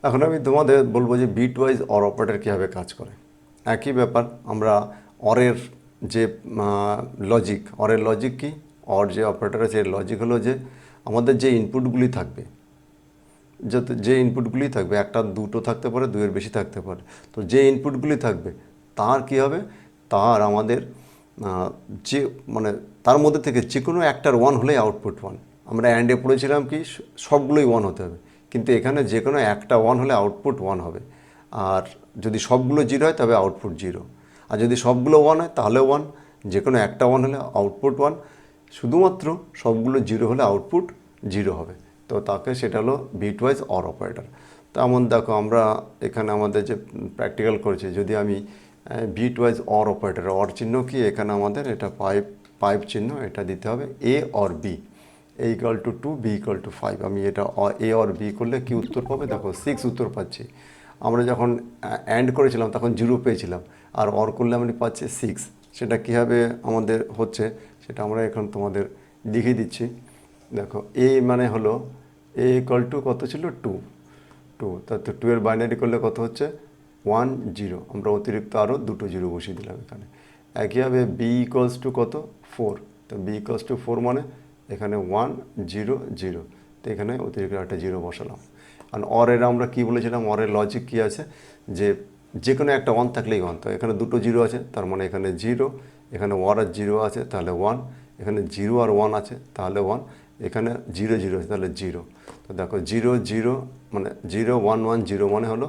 এখন আমি তোমাদের বলবো যে বিট ওয়াইজ অর অপারেটর কীভাবে কাজ করে। একই ব্যাপার, আমরা অরের যে অরের লজিক কি, অর যে অপারেটর আছে এর লজিক হলো যে আমাদের যে ইনপুটগুলি থাকবে, যে ইনপুটগুলি থাকবে, একটা দুটো থাকতে পারে, দুইয়ের বেশি থাকতে পারে, তো যে ইনপুটগুলি থাকবে তার কী হবে, তার আমাদের যে মানে তার মধ্যে থেকে যে কোনো একটার ওয়ান হলেই আউটপুট ওয়ান। আমরা অ্যান্ডে পড়েছিলাম কি সবগুলোই ওয়ান হতে হবে, কিন্তু এখানে যে কোনো একটা ওয়ান হলে আউটপুট ওয়ান হবে। আর যদি সবগুলো জিরো হয় তবে আউটপুট জিরো, আর যদি সবগুলো ওয়ান হয় তাহলে ওয়ান, যে কোনো একটা ওয়ান হলে আউটপুট ওয়ান, শুধুমাত্র সবগুলো জিরো হলে আউটপুট জিরো হবে। তো তাকে সেটা হলো বিট ওয়াইজ অর অপারেটর। তেমন দেখো আমরা এখানে আমাদের যে প্র্যাকটিক্যাল করেছি, যদি আমি bitwise or operator, or চিহ্ন কি এখানে আমাদের এটা পাইপ চিহ্ন, এটা দিতে হবে A or B, A equal to 2, B equal to 5। আমি এটা এ অর বি করলে কি উত্তর পাবে, দেখো 6 উত্তর পাচ্ছি। আমরা যখন অ্যান্ড করেছিলাম তখন 0 পেয়েছিলাম, আর অর করলে আমি পাচ্ছি 6। সেটা কীভাবে আমাদের হচ্ছে সেটা আমরা এখন তোমাদের দেখিয়ে দিচ্ছি। দেখো এ মানে হলো এ ইকুয়াল টু কত ছিল, 2, তাতে 2 এর বাইনারি করলে কত হচ্ছে 1 0, আমরা অতিরিক্ত আরও দুটো জিরো বসিয়ে দিলাম এখানে। একইভাবে বি ইকুয়ালস টু কত 4, তো বি ইকুয়ালস টু 4 মানে এখানে 1 0 0, তো এখানে অতিরিক্ত একটা জিরো বসালাম। আর অরের আমরা কি বলেছিলাম, অরের লজিক কি আছে, যে কোনো একটা ওয়ান থাকলেই ওয়ান, তো এখানে দুটো জিরো আছে তার মানে এখানে জিরো, এখানে ওয়ার আর জিরো আছে তাহলে ওয়ান, এখানে জিরো আর ওয়ান আছে তাহলে ওয়ান, এখানে জিরো জিরো আছে তাহলে জিরো। তো দেখো 0 0 মানে 0 1 1 0 মানে হলো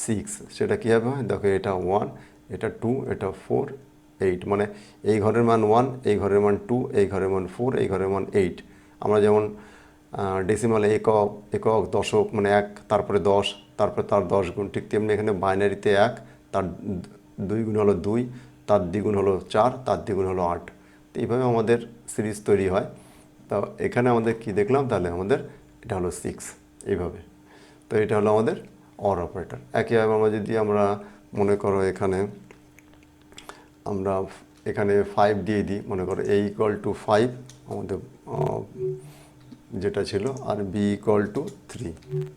6, সেটা কীভাবে হয় দেখো, এটা 1, এটা 2, এটা 4 8, মানে এই ঘরের মান 1, এই ঘরের মান 2, এই ঘরের মান 4, এই ঘরের মান 8। আমরা যেমন ডেসিমালে একক দশক মানে 1, তারপরে 10, তারপরে তার 10 গুণ, ঠিক তেমনি এখানে বাইনারিতে 1, তার 2 গুণ হলো 2, তার দ্বিগুণ হলো 4, তার দ্বিগুণ হলো 8। তো এইভাবে আমাদের সিরিজ তৈরি হয়। তো এখানে আমাদের কি দেখলাম, তাহলে আমাদের এটা হলো 6 এইভাবে। তো এটা হলো আমাদের অর অপারেটর। একইভাবে আমরা মনে করো আমরা এখানে 5 দিয়ে দিই, মনে করো এ ইকুয়াল টু 5 আমাদের যেটা ছিল, আর বি ইকুয়াল টু 3,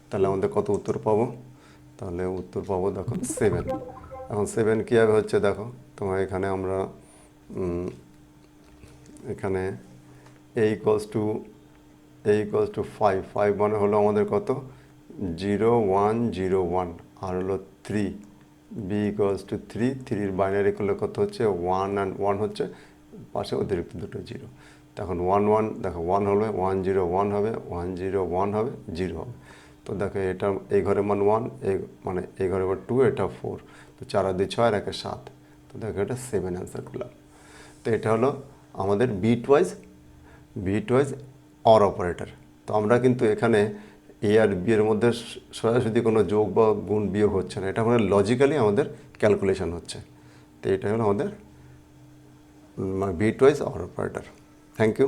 তাহলে আমাদের কত উত্তর পাবো, তাহলে উত্তর পাবো দেখো 7। এখন 7 কীভাবে হচ্ছে দেখো, তোমার এখানে আমরা এখানে এ ইকুয়ালস টু 5, 5 মানে হলো আমাদের কত 0 1 0 1, আর হলো 3, বি ইকুয়ালস টু 3, 3-র বাইনারি করলে কত হচ্ছে 1 and 1 হচ্ছে, পাশে অতিরিক্ত দুটো জিরো। তখন 1 1 দেখো 1 হলে 1 0 1 হবে, 1 0 1 হবে, 0 হবে। তো দেখো এটা এই ঘরের মান 1, মানে এই ঘরের মান 2, এটা 4, তো 4 আর 2 6 আর 1 7, তো দেখো এটা 7 অ্যান্সার পেলাম। তো এটা হলো আমাদের বিট ওয়াইজ অর অপারেটর। তো আমরা কিন্তু এখানে এ আর বি এর মধ্যে সরাসরি কোনো যোগ বা গুণ বিয়োগ হচ্ছে না, এটা আমাদের লজিক্যালি আমাদের ক্যালকুলেশন হচ্ছে। তো এটা হলো আমাদের bitwise or operator. Thank you.